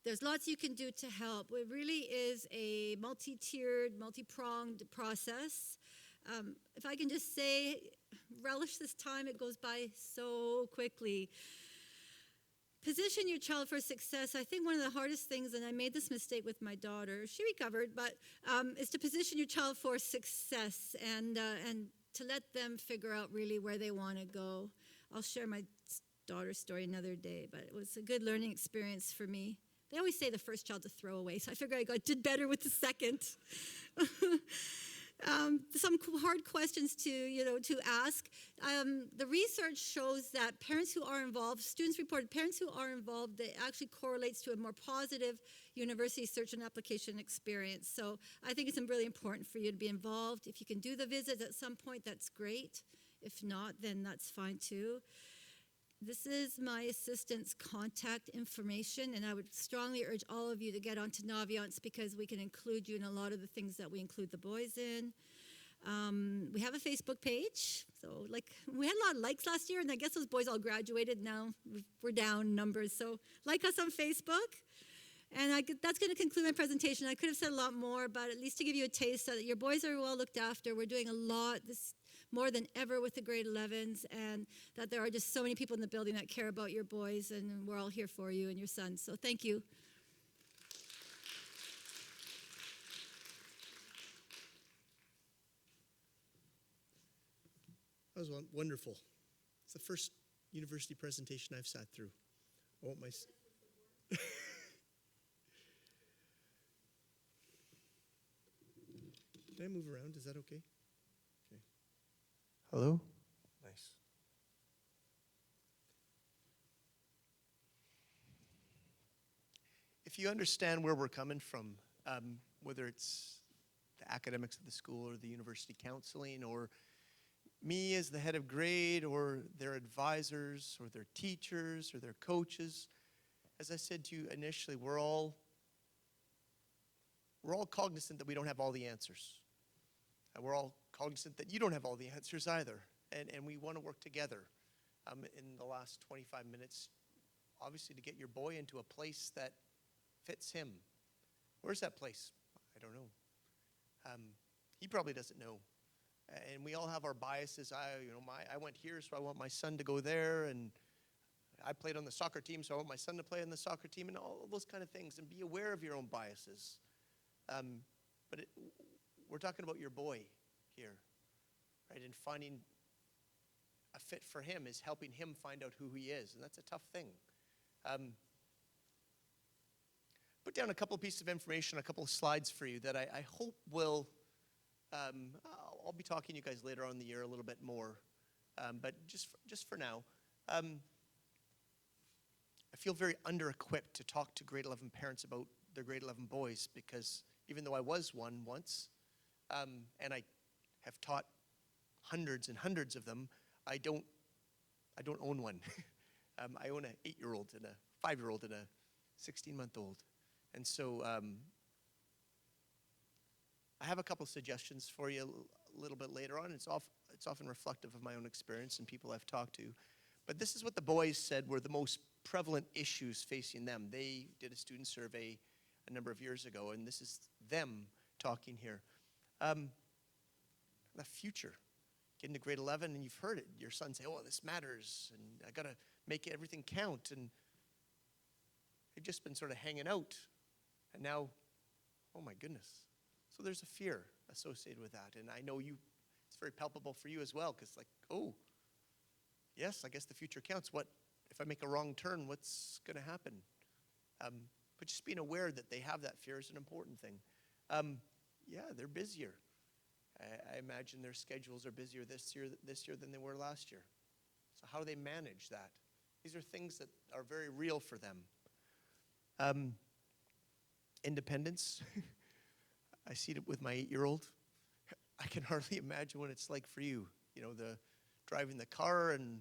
There's lots you can do to help. It really is a multi-tiered, multi-pronged process. If I can just say, relish this time. It goes by so quickly. position your child for success. I think one of the hardest things, and I made this mistake with my daughter, she recovered, but is to position your child for success and to let them figure out really where they want to go. I'll share my daughter's story another day, but it was a good learning experience for me. They always say the first child's a throwaway, so I figured did better with the second. Some hard questions to ask. The research shows that parents who are involved, students reported parents who are involved, it actually correlates to a more positive university search and application experience. So I think it's really important for you to be involved. If you can do the visits at some point, that's great. If not, then that's fine too. This is my assistant's contact information, and I would strongly urge all of you to get onto Naviance because we can include you in a lot of the things that we include the boys in. We have a Facebook page, so we had a lot of likes last year, and I guess those boys all graduated. Now we're down numbers, so like us on Facebook. And that's going to conclude my presentation. I could have said a lot more, but at least to give you a taste that your boys are well looked after. We're doing a lot more than ever with the grade 11s, and that there are just so many people in the building that care about your boys, and we're all here for you and your sons. So thank you. That was wonderful. It's the first university presentation I've sat through. I want my... Can I move around? Is that okay? Okay. Hello? Nice. If you understand where we're coming from, whether it's the academics of the school or the university counseling or me as the head of grade or their advisors or their teachers or their coaches, as I said to you initially, we're all cognizant that we don't have all the answers. And we're all cognizant that you don't have all the answers either. And we want to work together in the last 25 minutes, obviously, to get your boy into a place that fits him. Where's that place? I don't know. He probably doesn't know. And we all have our biases. I went here, so I want my son to go there. And I played on the soccer team, so I want my son to play on the soccer team, and all of those kind of things. And be aware of your own biases. But we're talking about your boy here, right? And finding a fit for him is helping him find out who he is, and that's a tough thing. Put down a couple of pieces of information, a couple of slides for you that I hope will, I'll be talking to you guys later on in the year a little bit more, but just for now, I feel very under-equipped to talk to grade 11 parents about their grade 11 boys because even though I was one once, and I have taught hundreds and hundreds of them, I don't own one. I own an 8-year-old and a 5-year-old and a 16-month-old. And so I have a couple of suggestions for you a little bit later on. It's often reflective of my own experience and people I've talked to. But this is what the boys said were the most prevalent issues facing them. They did a student survey a number of years ago, and this is them talking here. The future. Getting to grade 11, and you've heard it. Your son say, oh, this matters, and I got to make everything count. And they've just been sort of hanging out. And now, oh my goodness. So there's a fear associated with that. And I know it's very palpable for you as well, because oh, yes, I guess the future counts. What if I make a wrong turn? What's going to happen? But just being aware that they have that fear is an important thing. Yeah, they're busier. I imagine their schedules are busier this year than they were last year. So how do they manage that? These are things that are very real for them. Independence. I see it with my 8-year-old. I can hardly imagine what it's like for you. The driving the car and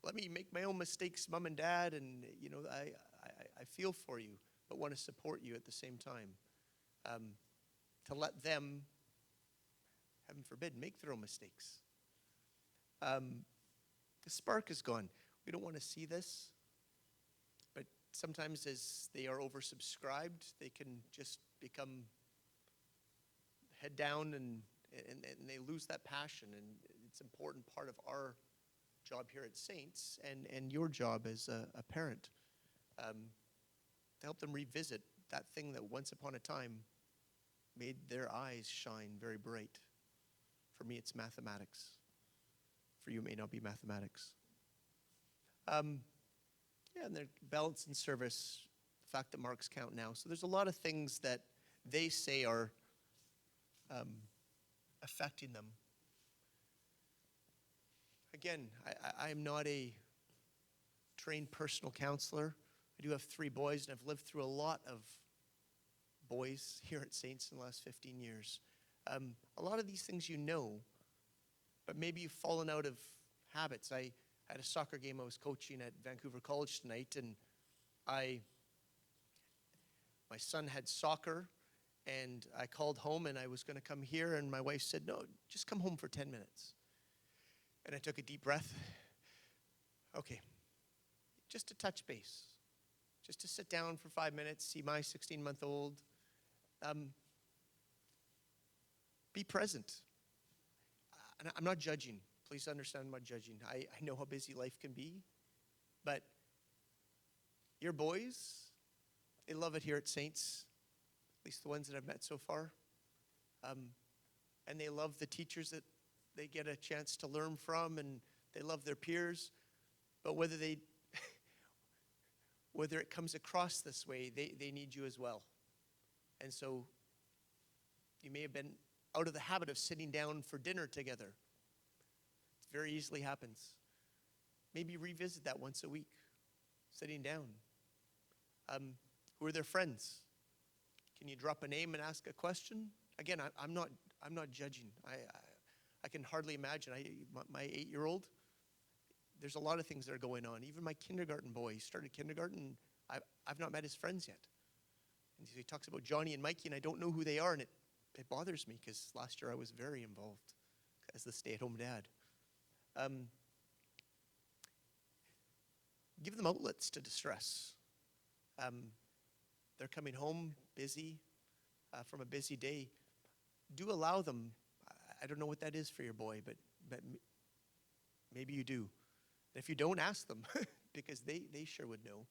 let me make my own mistakes, Mom and Dad, and I feel for you, but want to support you at the same time. To let them, heaven forbid, make their own mistakes. The spark is gone. We don't want to see this, but sometimes as they are oversubscribed, they can just become head down and they lose that passion. And it's an important part of our job here at Saints and your job as a parent. to help them revisit that thing that once upon a time made their eyes shine very bright. For me, it's mathematics. For you, it may not be mathematics. Yeah, and their balance in service, the fact that marks count now. So there's a lot of things that they say are affecting them. Again, I am not a trained personal counselor. I do have 3 boys, and I've lived through a lot of boys here at Saints in the last 15 years. A lot of these things you know, but maybe you've fallen out of habits. I had a soccer game I was coaching at Vancouver College tonight, and my son had soccer, and I called home, and I was going to come here, and my wife said, no, just come home for 10 minutes. And I took a deep breath. Okay, just to touch base, just to sit down for 5 minutes, see my 16-month-old. Be present. And I'm not judging. Please understand, I'm not judging. I know how busy life can be, but your boys, they love it here at Saints, at least the ones that I've met so far. And they love the teachers that they get a chance to learn from, and they love their peers. But whether it comes across this way, they need you as well. And so you may have been out of the habit of sitting down for dinner together. It very easily happens. Maybe revisit that once a week, sitting down. Who are their friends? Can you drop a name and ask a question? Again, I'm not judging. I can hardly imagine. My 8-year-old, there's a lot of things that are going on. Even my kindergarten boy, he started kindergarten. I've not met his friends yet. And he talks about Johnny and Mikey, and I don't know who they are, and it bothers me because last year I was very involved as the stay-at-home dad. Give them outlets to distress. They're coming home busy from a busy day. Do allow them. I don't know what that is for your boy, but maybe you do. And if you don't, ask them because they sure would know.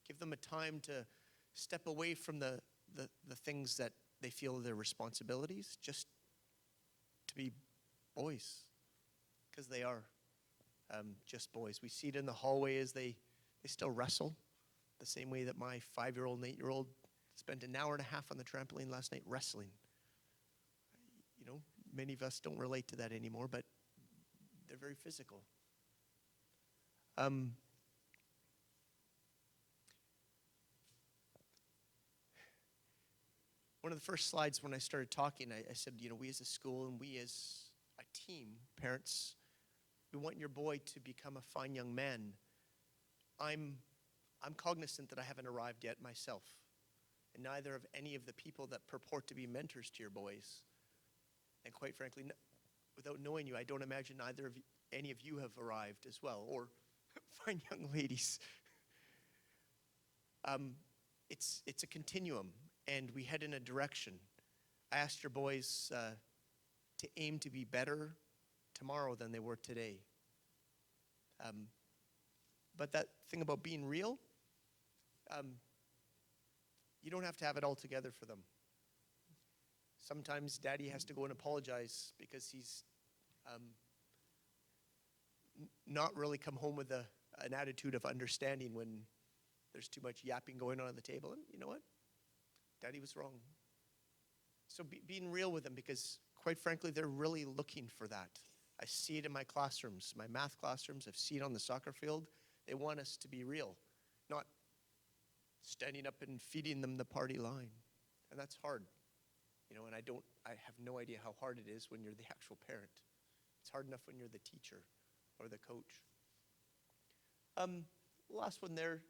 Give them a time to step away from the things that they feel are their responsibilities, just to be boys, because they are just boys. We see it in the hallway as they still wrestle, the same way that my 5-year-old and 8-year-old spent an hour and a half on the trampoline last night wrestling. You know, many of us don't relate to that anymore, but they're very physical. One of the first slides when I started talking, I said, we as a school and we as a team, parents, we want your boy to become a fine young man. I'm cognizant that I haven't arrived yet myself, and neither have any of the people that purport to be mentors to your boys. And quite frankly, without knowing you, I don't imagine any of you have arrived as well, or fine young ladies. It's a continuum, and we head in a direction. I asked your boys to aim to be better tomorrow than they were today. But that thing about being real, you don't have to have it all together for them. Sometimes daddy has to go and apologize because he's not really come home with an attitude of understanding when there's too much yapping going on at the table. And you know what? Daddy was wrong. So being real with them, because quite frankly, they're really looking for that. I see it in my classrooms, my math classrooms. I've seen it on the soccer field. They want us to be real, not standing up and feeding them the party line. And that's hard. And I have no idea how hard it is when you're the actual parent. It's hard enough when you're the teacher or the coach. Last one there.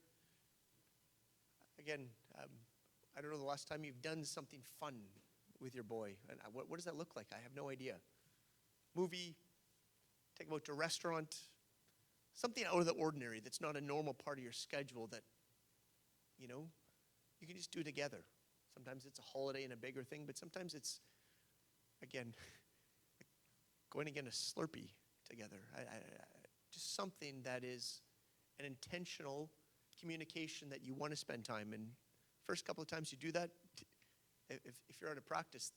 Again, I don't know the last time you've done something fun with your boy. And what does that look like? I have no idea. Movie, take him out to a restaurant, something out of the ordinary that's not a normal part of your schedule that, you can just do together. Sometimes it's a holiday and a bigger thing, but sometimes it's, again, going to get a Slurpee together. Just something that is an intentional communication that you want to spend time. And first couple of times you do that, if you're out of practice,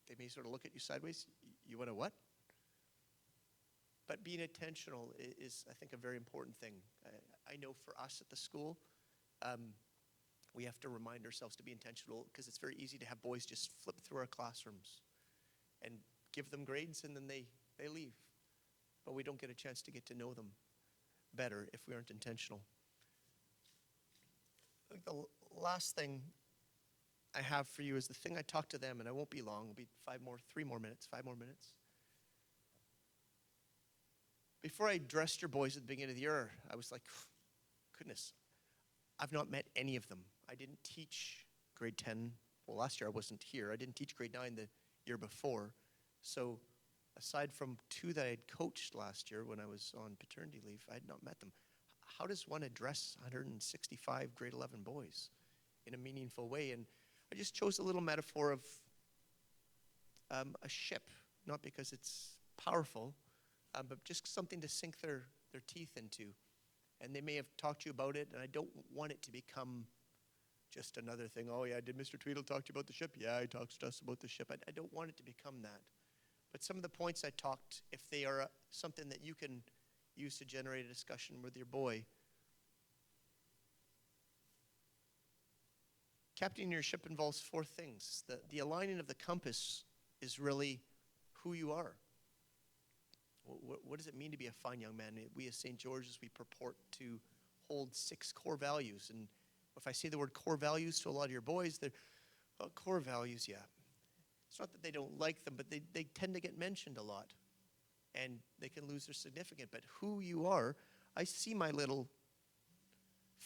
they may sort of look at you sideways. You want to what? But being intentional is, I think, a very important thing. I know for us at the school, we have to remind ourselves to be intentional because it's very easy to have boys just flip through our classrooms and give them grades and then they leave. But we don't get a chance to get to know them better if we aren't intentional. I think the last thing I have for you is the thing I talked to them, and I won't be long. It'll be 5 more minutes. Before I dressed your boys at the beginning of the year, I was like, goodness, I've not met any of them. I didn't teach grade 10. Well, last year I wasn't here. I didn't teach grade 9 the year before. So aside from 2 that I had coached last year when I was on paternity leave, I had not met them. How does one address 165 grade 11 boys in a meaningful way? And I just chose a little metaphor of a ship, not because it's powerful, but just something to sink their teeth into. And they may have talked to you about it, and I don't want it to become just another thing. Oh, yeah, did Mr. Tweedle talk to you about the ship? Yeah, he talks to us about the ship. I don't want it to become that. But some of the points I talked, if they are something that you can use to generate a discussion with your boy. Captaining your ship involves 4 things. The aligning of the compass is really who you are. What does it mean to be a fine young man? We as St. George's, we purport to hold 6 core values. And if I say the word core values to a lot of your boys, they're, oh, core values, yeah. It's not that they don't like them, but they tend to get mentioned a lot. And they can lose their significance. But who you are, I see my little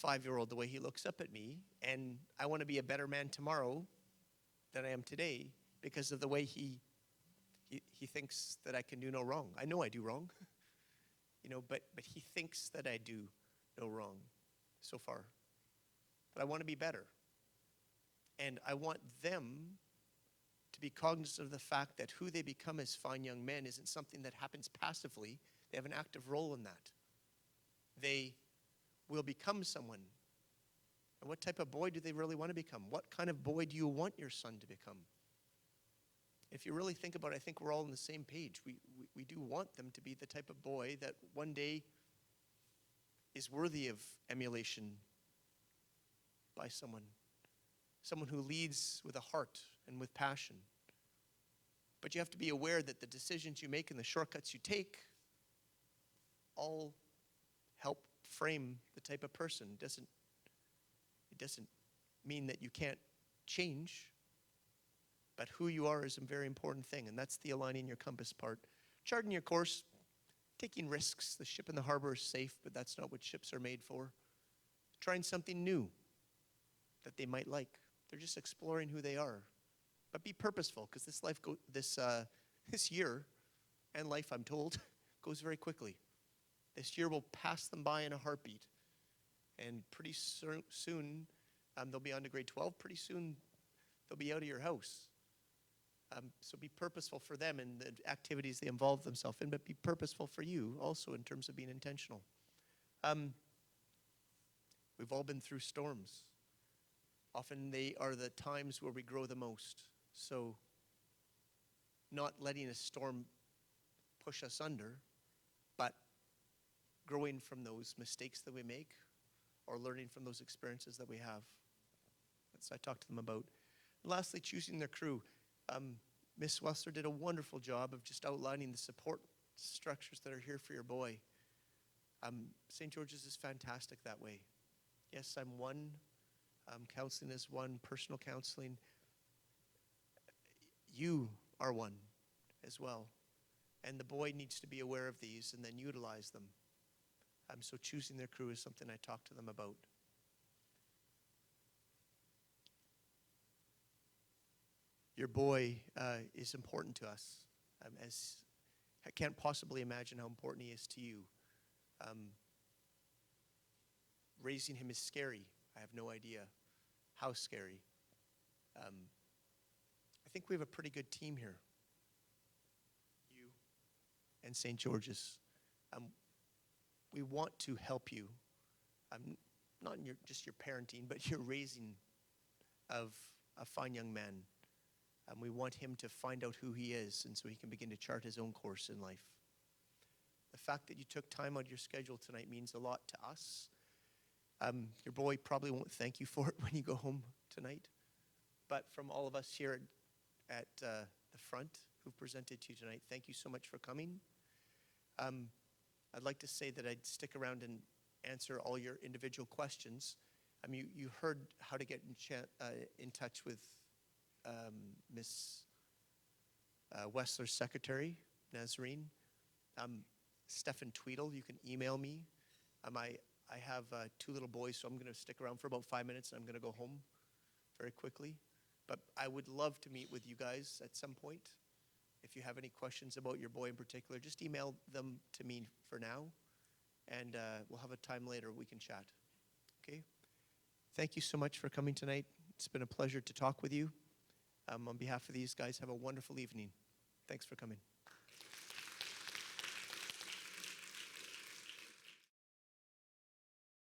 5-year-old, the way he looks up at me, and I want to be a better man tomorrow than I am today because of the way he thinks that I can do no wrong. I know I do wrong, but he thinks that I do no wrong so far. But I want to be better. And I want them to be cognizant of the fact that who they become as fine young men isn't something that happens passively. They have an active role in that. They will become someone. And what type of boy do they really want to become? What kind of boy do you want your son to become? If you really think about it, I think we're all on the same page. We do want them to be the type of boy that one day is worthy of emulation by someone who leads with a heart and with passion. But you have to be aware that the decisions you make and the shortcuts you take all help frame the type of person. It doesn't mean that you can't change, but who you are is a very important thing, and that's the aligning your compass part. Charting your course, taking risks. The ship in the harbor is safe, but that's not what ships are made for. Trying something new that they might like. They're just exploring who they are. But be purposeful, because this year, and life, I'm told, goes very quickly. This year will pass them by in a heartbeat. And pretty soon, they'll be on to grade 12. Pretty soon, they'll be out of your house. So be purposeful for them in the activities they involve themselves in, but be purposeful for you also in terms of being intentional. We've all been through storms. Often they are the times where we grow the most. So not letting a storm push us under, but growing from those mistakes that we make or learning from those experiences that we have. That's what I talked to them about. And lastly, choosing their crew. Miss Wessler did a wonderful job of just outlining the support structures that are here for your boy. St. George's is fantastic that way. Yes, I'm one. Counseling is one. Personal counseling. You are one as well. And the boy needs to be aware of these and then utilize them. So choosing their crew is something I talk to them about. Your boy is important to us. As I can't possibly imagine how important he is to you. Raising him is scary. I have no idea how scary. I think we have a pretty good team here. You and St. George's. We want to help you. not in your just your parenting, but your raising of a fine young man. And we want him to find out who he is, and so he can begin to chart his own course in life. The fact that you took time out of your schedule tonight means a lot to us. Your boy probably won't thank you for it when you go home tonight. But from all of us here at the front who've presented to you tonight, thank you so much for coming. I'd like to say that I'd stick around and answer all your individual questions. You heard how to get in touch with Miss Wessler's secretary, Nazreen. Stefan Tweedle, you can email me. I have 2 little boys, so I'm going to stick around for about 5 minutes, and I'm going to go home very quickly. But I would love to meet with you guys at some point. If you have any questions about your boy in particular, just email them to me for now, and we'll have a time later we can chat. Okay? Thank you so much for coming tonight. It's been a pleasure to talk with you. On behalf of these guys, have a wonderful evening. Thanks for coming.